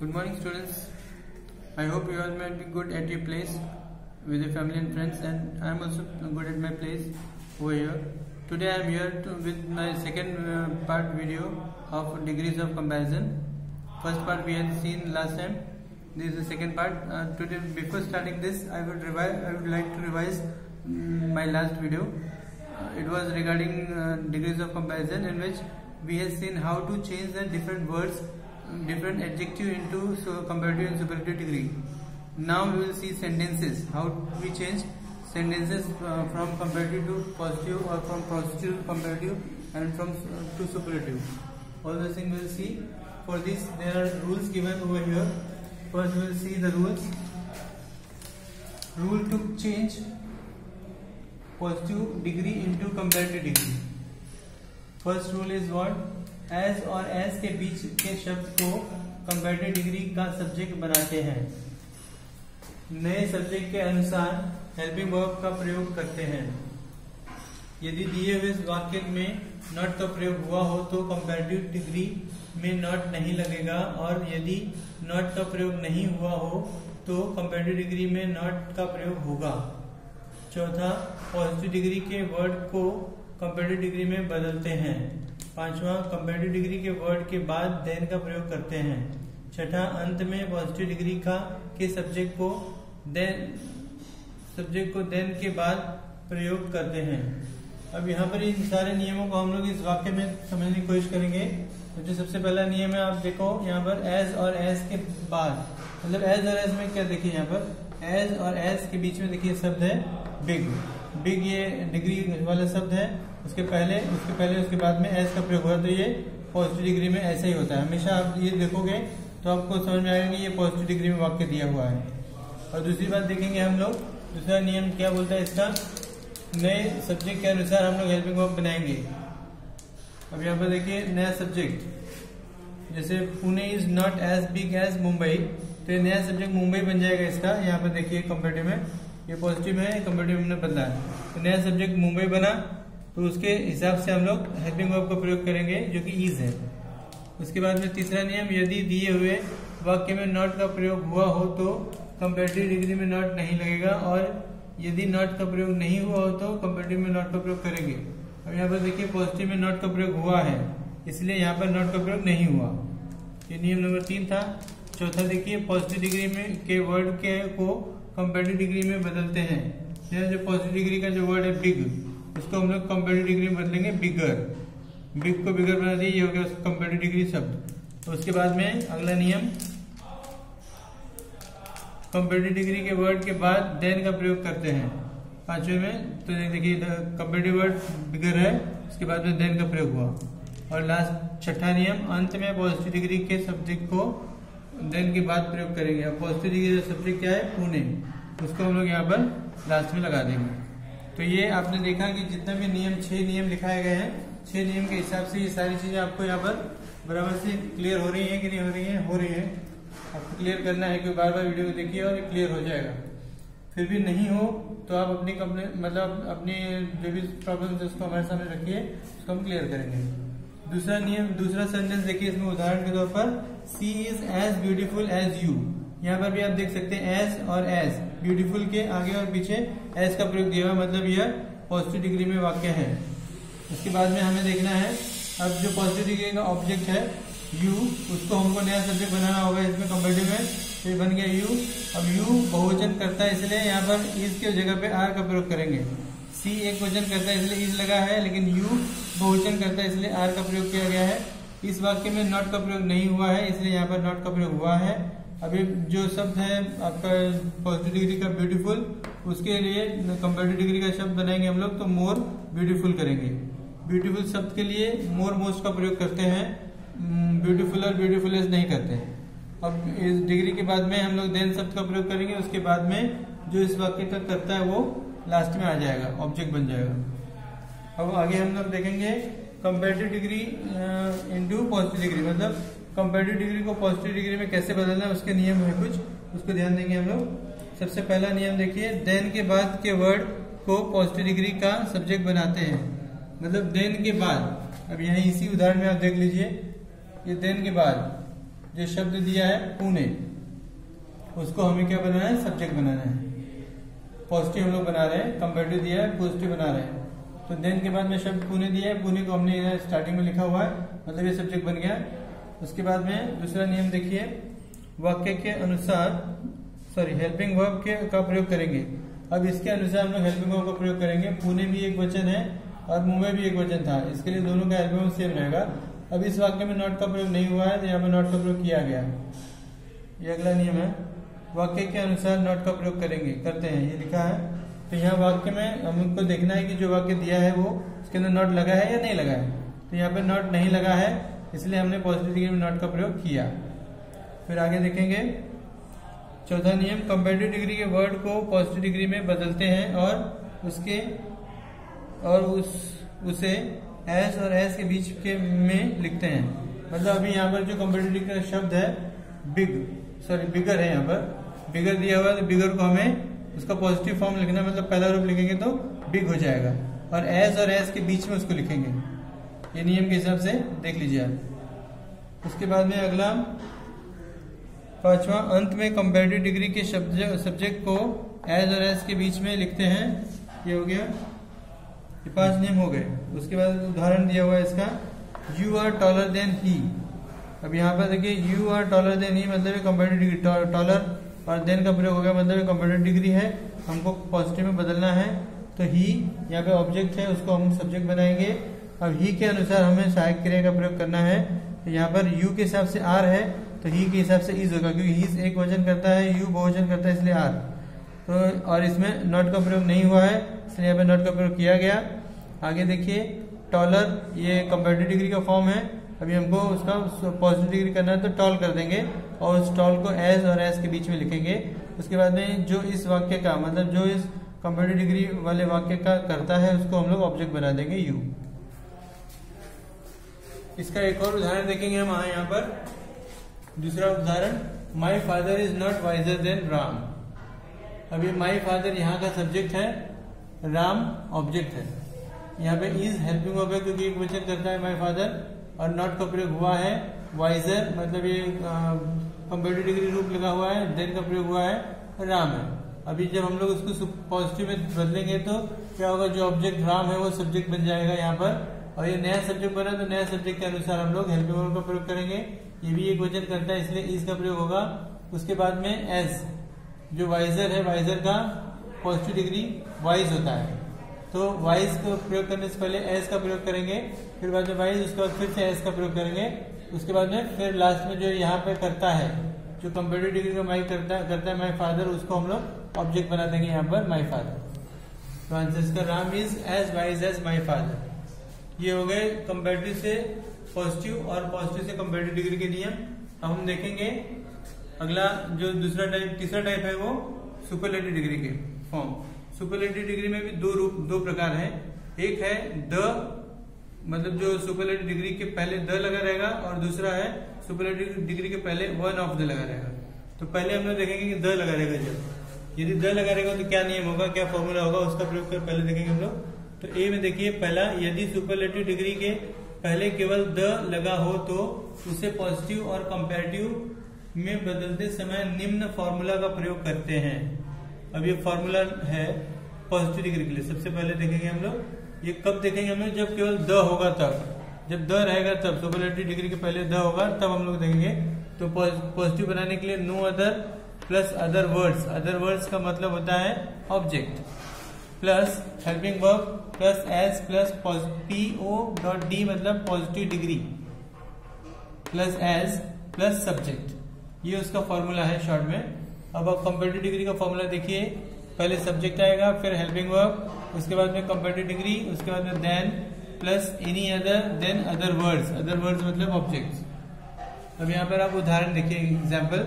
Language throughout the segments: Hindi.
Good morning, students. I hope you all might be good at your place with your family and friends, and I am also good at my place over here. Today I am here with my second part video of degrees of comparison. First part we had seen last time. This is the second part. Today, before starting this, I would like to revise my last video. It was regarding degrees of comparison, in which we have seen how to change the different words, different adjective into comparative and superlative degree. Now we will see sentences, how we change sentences from comparative to positive, or from positive to comparative, and from to superlative. All those things we will see. For this there are rules given over here. First we will see the rules. Rule to change positive degree into comparative degree. First rule is what? As और एज के बीच के शब्द को कंपैरेटिव डिग्री का सब्जेक्ट बनाते हैं। नए सब्जेक्ट के अनुसार हेल्पिंग वर्ब का प्रयोग करते हैं। यदि दिए हुए वाक्य में नॉट का प्रयोग हुआ हो तो कंपैरेटिव डिग्री में नॉट नहीं लगेगा, और यदि नॉट का प्रयोग नहीं हुआ हो तो कंपैरेटिव डिग्री में नॉट का प्रयोग होगा। चौथा, पॉजिटिव डिग्री के वर्ड को कंपैरेटिव डिग्री में बदलते हैं। पांचवा, कंपैरेटिव डिग्री के वर्ड के बाद देन का प्रयोग करते हैं। छठा, अंत में पॉजिटिव डिग्री के सब्जेक्ट को देन के बाद प्रयोग करते हैं। अब यहाँ पर इन सारे नियमों को हम लोग इस वाक्य में समझने की कोशिश करेंगे। तो जो सबसे पहला नियम है, आप देखो यहाँ पर एज और एज के बाद, मतलब एज और एज में क्या देखिए, यहाँ पर एज और एज के बीच में देखिए शब्द है बिग। बिग ये डिग्री वाला शब्द है। उसके पहले उसके बाद में एज का प्रयोग हुआ, तो ये पॉजिटिव डिग्री में ऐसा ही होता है। हमेशा आप ये देखोगे तो आपको समझ में आएगा कि ये पॉजिटिव डिग्री में वाक्य दिया हुआ है। और दूसरी बात देखेंगे हम लोग, दूसरा नियम क्या बोलता है इसका, नए सब्जेक्ट के अनुसार हम लोग हेल्पिंग वर्ब बनाएंगे। अब यहाँ पर देखिए नया सब्जेक्ट, जैसे Pune is not as big as Mumbai, तो ये नया सब्जेक्ट मुंबई बन जाएगा इसका। यहाँ पर देखिए कंपैरेटिव में ये पॉजिटिव है, कंपैरेटिव हमने बदला है, तो नया सब्जेक्ट मुंबई बना, तो उसके हिसाब से हम लोग हेल्पिंग वर्ब का प्रयोग करेंगे जो कि इज है। उसके बाद में तीसरा नियम, यदि दिए हुए वाक्य में नॉट का प्रयोग हुआ हो तो कंपैरेटिव डिग्री में नॉट नहीं लगेगा, और यदि नॉट का प्रयोग नहीं हुआ हो तो कंपैरेटिव में नॉट का प्रयोग करेंगे। अब यहाँ पर देखिए पॉजिटिव में नॉट का प्रयोग हुआ है, इसलिए यहाँ पर नॉट का प्रयोग नहीं हुआ। ये नियम नंबर 3 था। चौथा देखिए, पॉजिटिव डिग्री में के वर्ड को कंपैरेटिव डिग्री में बदलते हैं। जो पॉजिटिव डिग्री का जो वर्ड है बिग, उसको हम लोग कंपैरेटिव डिग्री में बदलेंगे बिगर। बिग को बिगर बना दिए, ये हो गया कंपैरेटिव डिग्री शब्द। तो उसके बाद में अगला नियम, कंपैरेटिव डिग्री के वर्ड के बाद देन का प्रयोग करते हैं। पांचवे में तो देखिए कंपैरेटिव वर्ड बिगर है, उसके बाद में देन का प्रयोग हुआ। और लास्ट छठा नियम, अंत में पॉजिटिव डिग्री के सब्जेक्ट को देन के बाद प्रयोग करेंगे। अब पॉजिटिव डिग्री का सब्जेक्ट क्या है, पुणे, उसको हम लोग यहाँ पर लास्ट में लगा देंगे। तो ये आपने देखा कि जितना भी नियम 6 नियम लिखाए गए हैं, 6 नियम के हिसाब से ये सारी चीजें आपको यहाँ पर बराबर से क्लियर हो रही है कि नहीं हो रही है? हो रही है। आपको क्लियर करना है कि बार बार वीडियो को देखिए और ये क्लियर हो जाएगा। फिर भी नहीं हो तो आप अपनी अपनी जो भी प्रॉब्लम है उसको हमारे सामने रखिए, उसको हम क्लियर करेंगे। दूसरा नियम, दूसरा सेंटेंस देखिए, इसमें उदाहरण के तौर पर she is as beautiful as you. यहाँ पर भी आप देख सकते हैं एज और एज, ब्यूटीफुल के आगे और पीछे एज का प्रयोग दिया हुआ, मतलब यह पॉजिटिव डिग्री में वाक्य है। उसके बाद में हमें देखना है, अब जो पॉजिटिव डिग्री का ऑब्जेक्ट है यू, उसको हमको नया सब्जेक्ट बनाना होगा। इसमें कंपैरेटिव में तो ये बन गया यू। अब यू बहुवचन करता है, इसलिए यहाँ पर इज के जगह पे आर का प्रयोग करेंगे। सी एक वचन करता है इसलिए इज लगा है, लेकिन यू बहुवचन करता है इसलिए आर का प्रयोग किया गया है। इस वाक्य में नॉट का प्रयोग नहीं हुआ है, इसलिए यहाँ पर नॉट का प्रयोग हुआ है। अभी जो शब्द है आपका पॉजिटिव डिग्री का ब्यूटीफुल, उसके लिए कंपैरेटिव डिग्री का शब्द बनाएंगे हम लोग, तो मोर ब्यूटीफुल करेंगे। ब्यूटीफुल शब्द के लिए मोर मोस्ट का प्रयोग करते हैं, ब्यूटीफुल और ब्यूटीफुलेस्ट नहीं करते। अब इस डिग्री के बाद में हम लोग देन शब्द का प्रयोग करेंगे, उसके बाद में जो इस वाक्य का करता है वो लास्ट में आ जाएगा, ऑब्जेक्ट बन जाएगा। अब आगे हम लोग देखेंगे comparative degree into positive degree, मतलब कंपैरेटिव डिग्री को पॉजिटिव डिग्री में कैसे बदलना है, उसके नियम है कुछ, उसको ध्यान देंगे हम लोग। सबसे पहला नियम देखिए, देन के बाद के वर्ड को पॉजिटिव डिग्री का सब्जेक्ट बनाते हैं, मतलब देन के बाद। अब यहाँ इसी उदाहरण में आप देख लीजिए, ये देन के बाद जो शब्द दिया है पुणे, उसको हमें क्या बनाना है, सब्जेक्ट बनाना है। पॉजिटिव हम लोग बना रहे हैं, कंपेरेटिव दिया है, पॉजिटिव बना रहे हैं। तो देन के बाद में शब्द पुणे दिया है, पुणे को हमने स्टार्टिंग में लिखा हुआ है, मतलब ये सब्जेक्ट बन गया। उसके बाद में दूसरा नियम देखिए, वाक्य के अनुसार हेल्पिंग वर्ब का प्रयोग करेंगे। अब इसके अनुसार हम लोग हेल्पिंग वर्ब का प्रयोग करेंगे। पुणे भी एक वचन है और मुंबई भी एक वचन था, इसके लिए दोनों का हेल्पिंग वर्ब सेम रहेगा। अब इस वाक्य में नॉट का प्रयोग नहीं हुआ है, तो यहाँ पे नॉट का प्रयोग किया गया। ये अगला नियम है, वाक्य के अनुसार नॉट का प्रयोग करेंगे, करते हैं, ये लिखा है। तो यहाँ वाक्य में हमको देखना है कि जो वाक्य दिया है वो उसके अंदर नॉट लगा है या नहीं लगा है। तो यहाँ पे नॉट नहीं लगा है, इसलिए हमने पॉजिटिव डिग्री में नॉट का प्रयोग किया। फिर आगे देखेंगे चौथा नियम, कंपेरेटिव डिग्री के वर्ड को पॉजिटिव डिग्री में बदलते हैं और उसे एस और एस के बीच के में लिखते हैं। मतलब अभी यहाँ पर जो कंपेरेटिव डिग्री का शब्द है बिगर है, यहाँ पर बिगर दिया हुआ है, तो बिगर को हमें उसका पॉजिटिव फॉर्म लिखना, मतलब पहला रूप लिखेंगे तो बिग हो जाएगा, और एस के बीच में उसको लिखेंगे। ये नियम के हिसाब से देख लीजिए आप। उसके बाद में अगला पांचवा, अंत में कंपेरेटिव डिग्री के सब्जेक्ट को एज और एस के बीच में लिखते हैं। ये हो गया, ये 5 नियम हो गए। उसके बाद उदाहरण दिया हुआ है इसका, you are taller than he. अब यहाँ पर देखिए you are taller than he मतलब कंपेरेटिव डिग्री, टॉलर और देन का प्रयोग हो गया, मतलब कंपेरेटिव डिग्री है, हमको पॉजिटिव में बदलना है। तो ही यहाँ पे ऑब्जेक्ट है, उसको हम सब्जेक्ट बनाएंगे। अब ही के अनुसार हमें सहायक क्रिया का प्रयोग करना है। तो यहाँ पर यू के हिसाब से आर है, तो ही के हिसाब से इज होगा, क्योंकि ही एक वचन करता है, यू बहुवचन करता है, इसलिए आर। तो और इसमें नॉट का प्रयोग नहीं हुआ है, इसलिए यहाँ पे नॉट का प्रयोग किया गया। आगे देखिए टॉलर, ये कंपेरेटिव डिग्री का फॉर्म है। अभी हमको उसका पॉजिटिव डिग्री करना है, तो टॉल कर देंगे और उस टॉल को एज और एस के बीच में लिखेंगे। उसके बाद में जो इस वाक्य का, मतलब जो इस कंपेरेटिव डिग्री वाले वाक्य का करता है, उसको हम लोग ऑब्जेक्ट बना देंगे यू। इसका एक और उदाहरण देखेंगे हम यहाँ पर। दूसरा उदाहरण, my father is not visor then Ram. अभी माई फादर यहाँ का सब्जेक्ट है, राम ऑब्जेक्ट है। यहाँ पे इज हेल्पिंग वर्ब है, क्योंकि एक वचन करता है माई फादर, और नॉट का प्रयोग हुआ है। वाइजर मतलब ये कंपेरेटिव डिग्री रूप लगा हुआ है, देन का प्रयोग हुआ है, राम है। अभी जब हम लोग उसको पॉजिटिव में बदलेंगे तो क्या होगा, जो ऑब्जेक्ट राम है वो सब्जेक्ट बन जाएगा यहाँ पर, और ये नया सब्जेक्ट बना, तो नया सब्जेक्ट के अनुसार हम लोग हेल्पिंग वर्ब का प्रयोग करेंगे। ये भी एक वचन करता है, इसलिए इज का प्रयोग होगा। उसके बाद में एज, जो वाइजर है, वाइजर का पॉजिटिव डिग्री वाइज होता है, तो वाइज को प्रयोग करने से पहले एस का प्रयोग करेंगे, फिर बाद में वाइज, उसके बाद फिर से एस का प्रयोग करेंगे। उसके बाद में फिर लास्ट में जो यहाँ पे करता है, जो कंपेरेटिव डिग्री का माई करता है माई फादर, उसको हम लोग ऑब्जेक्ट बना देंगे यहाँ पर माई फादर। तो आंसर इसका, Ram is as wise as my father. ये हो गए कंपेरेटिव से पॉजिटिव और पॉजिटिव से कंपेरेटिव डिग्री के नियम। अब हम देखेंगे अगला जो तीसरा टाइप है, वो सुपरलेटिव डिग्री के फॉर्म। सुपरलेटिव डिग्री में भी दो प्रकार है। एक है द, मतलब जो सुपरलेटिव डिग्री के पहले द लगा रहेगा, और दूसरा है सुपरलेटिव डिग्री के पहले वन ऑफ द लगा रहेगा। तो पहले हम लोग देखेंगे कि द लगा रहेगा, जब यदि द लगा रहेगा तो क्या नियम होगा, क्या फॉर्मूला होगा, उसका प्रयोग कर पहले देखेंगे हम लोग। तो ए में देखिए पहला, यदि सुपरलेटिव डिग्री के पहले केवल द लगा हो तो उसे पॉजिटिव और कंपैरेटिव में बदलते समय निम्न फॉर्मूला का प्रयोग करते हैं। अब ये फॉर्मूला है पॉजिटिव डिग्री के लिए। सबसे पहले देखेंगे हम लोग, ये कब देखेंगे हम लोग, जब केवल द होगा तब, जब द रहेगा तब, सुपरलेटिव डिग्री के पहले द होगा तब हम लोग देखेंगे। तो पॉजिटिव बनाने के लिए no other plus other words, other words का मतलब होता है object, plus helping verb plus S plus PO.D मतलब positive degree, plus S plus subject, ये उसका फॉर्मूला है शॉर्ट में। अब आप कंपेरेटिव डिग्री का फॉर्मूला देखिए, पहले सब्जेक्ट आएगा, फिर हेल्पिंग वर्ब, उसके बाद में कंपेरेटिव डिग्री, उसके बाद में than plus any other, than other words, other words मतलब ऑब्जेक्ट्स। अब यहाँ पर आप उदाहरण देखिए, एग्जाम्पल।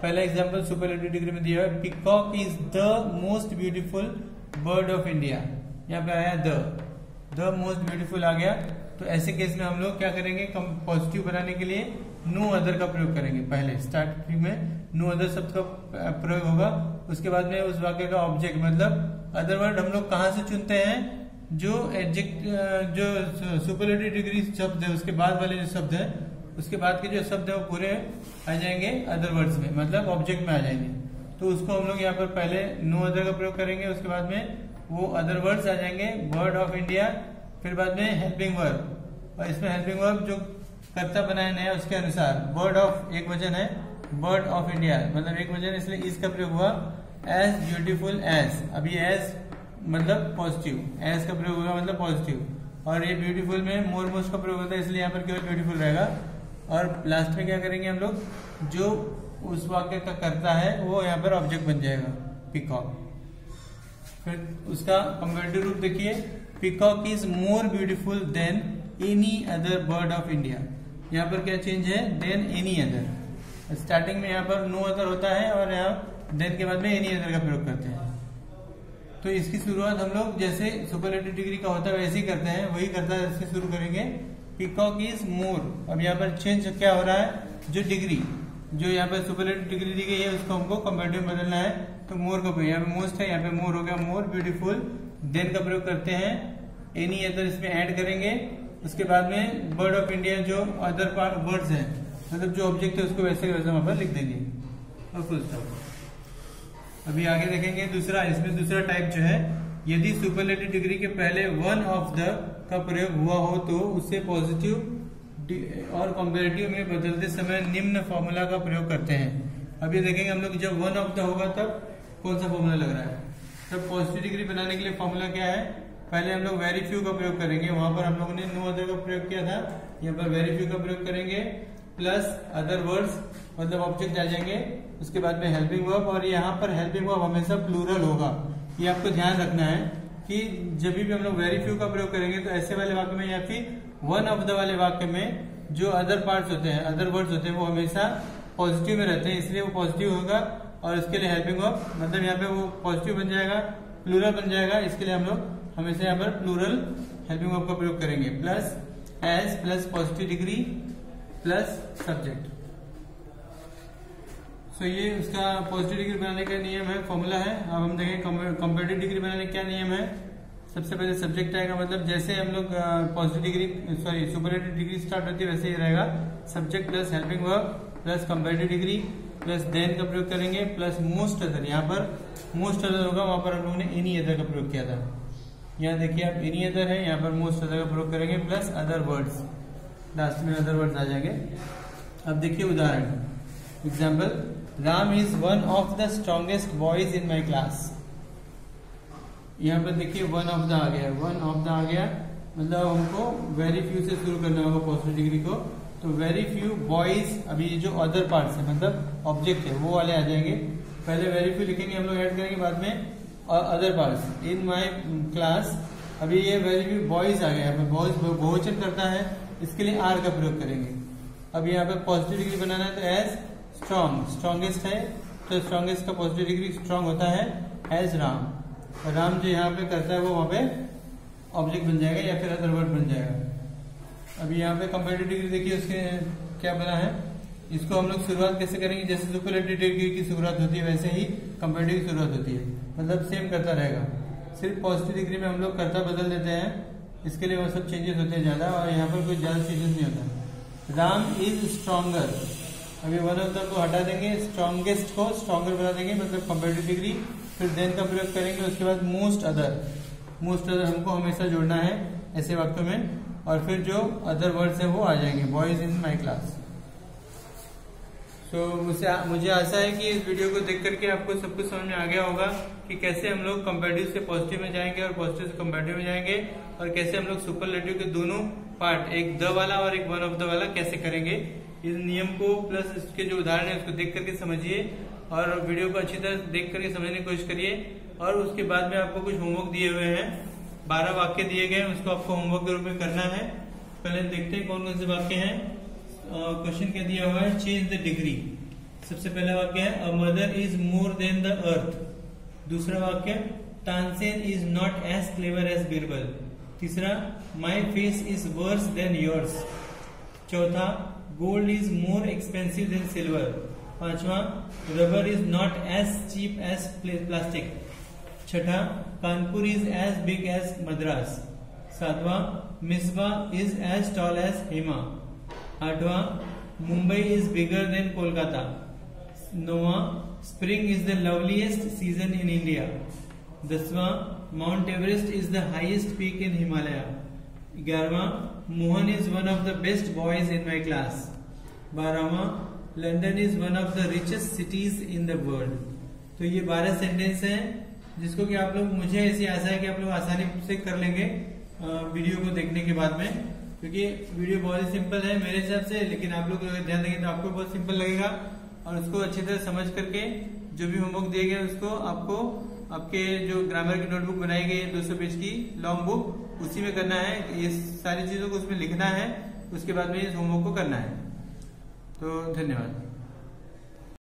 पहला एग्जाम्पल सुपरलेटिव डिग्री में दिया है, peacock is the most beautiful bird of India. यहाँ पे आया द मोस्ट ब्यूटीफुल आ गया। तो ऐसे केस में हम लोग क्या करेंगे, पॉजिटिव बनाने के लिए नो अदर का प्रयोग करेंगे। पहले स्टार्टिंग में नो अदर शब्द का प्रयोग होगा, उसके बाद में उस वाक्य का ऑब्जेक्ट मतलब अदर वर्ड हम लोग कहाँ से चुनते हैं, जो एडजेक्ट, जो सुपरलेटिव डिग्री शब्द है उसके बाद वाले जो शब्द है उसके बाद के जो शब्द है वो पूरे आ जाएंगे अदर वर्ड्स में, मतलब ऑब्जेक्ट में आ जाएंगे। तो उसको हम लोग यहाँ पर पहले नो अदर का प्रयोग करेंगे, उसके बाद में वो अदर वर्ड्स आ जाएंगे, बर्ड ऑफ इंडिया, फिर बाद में हेल्पिंग वर्ब, और इसमें हेल्पिंग वर्ब जो कर्ता बनाया नया उसके अनुसार बर्ड ऑफ एक वचन है, बर्ड ऑफ इंडिया मतलब एक वचन, इसलिए इसका प्रयोग हुआ एज ब्यूटीफुल एज। अभी एज मतलब पॉजिटिव, एज का प्रयोग होगा मतलब पॉजिटिव, और ये ब्यूटीफुल में मोर मोस्ट का प्रयोग होता है, इसलिए यहाँ पर केवल ब्यूटीफुल रहेगा। और लास्ट में क्या करेंगे हम लोग, जो उस वाक्य का कर्ता है वो यहाँ पर ऑब्जेक्ट बन जाएगा पीकॉक। फिर उसका कंपैरेटिव रूप देखिए, peacock is more beautiful then any other bird of India. यहाँ पर क्या चेंज है, देन एनी अदर। स्टार्टिंग में यहाँ पर नो अदर होता है और यहाँ देन के बाद में एनी अदर का प्रयोग करते हैं। तो इसकी शुरुआत हम लोग जैसे सुपरलेटिव डिग्री का होता है वैसे ही करते हैं, वही करता है इससे शुरू करेंगे। पीकॉक इज मोर, अब यहाँ पर चेंज क्या हो रहा है, जो डिग्री जो यहाँ पर सुपरलेटिव डिग्री दी गई है उसको हमको कंपैरेटिव में बदलना है। तो मोर का यहाँ पे मोस्ट है, यहाँ पे मोर हो गया, मोर ब्यूटीफुल। देन का प्रयोग करते हैं, एनी अदर इसमें ऐड करेंगे। उसके बाद में बर्ड ऑफ इंडिया जो अदर बर्ड्स है मतलब जो ऑब्जेक्ट है उसको वैसे वैसे वहां पर लिख देंगे और फुल स्टॉप। अभी आगे देखेंगे दूसरा, इसमें दूसरा टाइप जो है, यदि सुपरलेटिव डिग्री के पहले वन ऑफ द का प्रयोग हुआ हो तो उससे पॉजिटिव और कंपैरेटिव में बदलते समय निम्न फॉर्मूला का प्रयोग करते हैं। अब ये देखेंगे हम लोग, जब वन ऑफ द होगा तब कौन सा फॉर्मूला लग रहा है। तब पॉजिटिव डिग्री बनाने के लिए फॉर्मूला क्या है, पहले हम लोग वेरी फ्यू का प्रयोग करेंगे, वहां पर हम लोगों ने नो अदर का प्रयोग किया था, यहाँ पर वेरी फ्यू का प्रयोग करेंगे, प्लस अदर वर्ड्स मतलब ऑब्जेक्ट आ जाएंगे। उसके बाद में हेल्पिंग वर्ब, और यहाँ पर हेल्पिंग वर्ब हमेशा प्लूरल होगा। ये आपको ध्यान रखना है कि जब भी हम लोग वेरी फ्यू का प्रयोग करेंगे तो ऐसे वाले वाक्य में या फिर वन ऑफ द वाले वाक्य में जो अदर पार्ट्स होते हैं, अदर वर्ड्स होते हैं, वो हमेशा पॉजिटिव में रहते हैं, इसलिए वो पॉजिटिव होगा। और इसके लिए हेल्पिंग वर्ब मतलब यहाँ पे वो पॉजिटिव बन जाएगा, प्लूरल बन जाएगा, इसके लिए हम लोग हमेशा यहाँ पर प्लूरल हेल्पिंग वर्ब का प्रयोग करेंगे। Plus as plus positive degree plus subject. So ये उसका पॉजिटिव डिग्री बनाने का नियम है, फॉर्मूला है। अब हम देखें कंपैरेटिव डिग्री बनाने का क्या नियम है। सबसे पहले सब्जेक्ट आएगा, मतलब जैसे हम लोग positive degree superlative degree start होती है वैसे ही रहेगा, subject plus helping verb plus comparative degree plus than का प्रयोग करेंगे प्लस मोस्ट अदर। यहाँ पर मोस्ट अदर होगा, वहां पर हम लोगों ने एनी अदर का प्रयोग किया था। यहाँ देखिए आप एनी अदर है, यहाँ पर मोस्ट अदर का प्रयोग करेंगे प्लस अदर वर्ड्स, लास्ट में अदर वर्ड्स आ जाएंगे। अब देखिए उदाहरण, example, Ram is one of the strongest boys in my class. यहाँ पर देखिए वन ऑफ द आ गया, वन ऑफ द आ गया, मतलब हमको वेरी फ्यू से शुरू करना होगा पॉजिटिव डिग्री को। तो वेरी फ्यू बॉयज, अभी जो अदर पार्ट्स है मतलब ऑब्जेक्ट है वो वाले आ जाएंगे। पहले वेरी फ्यू लिखेंगे हम लोग, ऐड करेंगे बाद में other parts in my class. अभी ये वेरी फ्यू बॉयज आ गया, बॉयज बहुवचन करता है, इसके लिए आर का प्रयोग करेंगे। अब यहाँ पे पॉजिटिव डिग्री बनाना है तो एज स्ट्रॉन्ग, स्ट्रॉन्गेस्ट है तो स्ट्रॉन्गेस्ट का पॉजिटिव डिग्री स्ट्रॉन्ग होता है एज राम। और राम जो यहाँ पे करता है वो वहां पे ऑब्जेक्ट बन जाएगा या फिर अदर वर्ड बन जाएगा। अभी यहाँ पे कंपैरेटिव डिग्री देखिए उसके क्या बना है। इसको हम लोग शुरुआत कैसे करेंगे, जैसे सुपरलेटिव डिग्री की शुरुआत होती है वैसे ही कंपैरेटिव की शुरुआत होती है, मतलब सेम करता रहेगा। सिर्फ पॉजिटिव डिग्री में हम लोग कर्ता बदल देते हैं, इसके लिए वो सब चेंजेस होते हैं ज्यादा, और यहाँ पर कोई ज्यादा चेंजेस नहीं होता। राम इज स्ट्रॉन्गर, अभी वन ऑफ द को हटा देंगे, स्ट्रॉन्गेस्ट को स्ट्रॉन्गर बना देंगे मतलब कंपैरेटिव डिग्री, फिर देन का प्रयोग करेंगे। उसके बाद मोस्ट अदर, मोस्ट अदर हमको हमेशा जोड़ना है ऐसे वाक्यों में, और फिर जो अदर वर्ड्स है वो आ जाएंगे, बॉयज इन माई क्लास। तो मुझे आशा है कि इस वीडियो को देख करके आपको सब कुछ समझ में आ गया होगा कि कैसे हम लोग कंपैरेटिव से पॉजिटिव में जाएंगे और पॉजिटिव से कंपैरेटिव में जाएंगे, और कैसे हम लोग सुपरलेटिव के दोनों पार्ट, एक द वाला और एक वन ऑफ द वाला कैसे करेंगे। इस नियम को प्लस इसके जो उदाहरण है उसको देख करके समझिए, और वीडियो को अच्छी तरह देख करके समझने की कोशिश करिए। और उसके बाद में आपको कुछ होमवर्क दिए हुए हैं, 12 वाक्य दिए गए हैं, उसको आपको होमवर्क के रूप में करना है। पहले देखते हैं कौन कौन से वाक्य हैं। क्वेश्चन क्या दिया हुआ है, चेंज द डिग्री। सबसे पहला वाक्य है, a mother is more than the earth. दूसरा वाक्य, Tansen is not as clever as Birbal. तीसरा, my face is worse than yours. चौथा, gold is more expensive than silver. पांचवा, rubber is not as cheap as plastic. छठा, Kanpur is as big as Madras. सातवां, Misba is as tall as Hema. 8वां, Mumbai is bigger than Kolkata. 9वां, spring is the loveliest season in India. 10वां, Mount Everest is the highest peak in Himalaya. 11वां, Mohan is one of the best boys in my class. 12वां, London is one of the richest cities in the world. तो ये 12 सेंटेंस हैं जिसको कि आप लोग, मुझे ऐसी आशा है कि आप लोग आसानी से कर लेंगे वीडियो को देखने के बाद में, क्योंकि वीडियो बहुत ही सिंपल है मेरे हिसाब से, लेकिन आप लोग अगर ध्यान देंगे तो आपको बहुत सिंपल लगेगा। और उसको अच्छी तरह समझ करके जो भी होमवर्क दिए गए उसको आपको आपके जो ग्रामर की नोटबुक बनाई गई है 200 पेज की लॉन्ग बुक, उसी में करना है। ये सारी चीजों को उसमें लिखना है, उसके बाद में इस होमवर्क को करना है। तो धन्यवाद।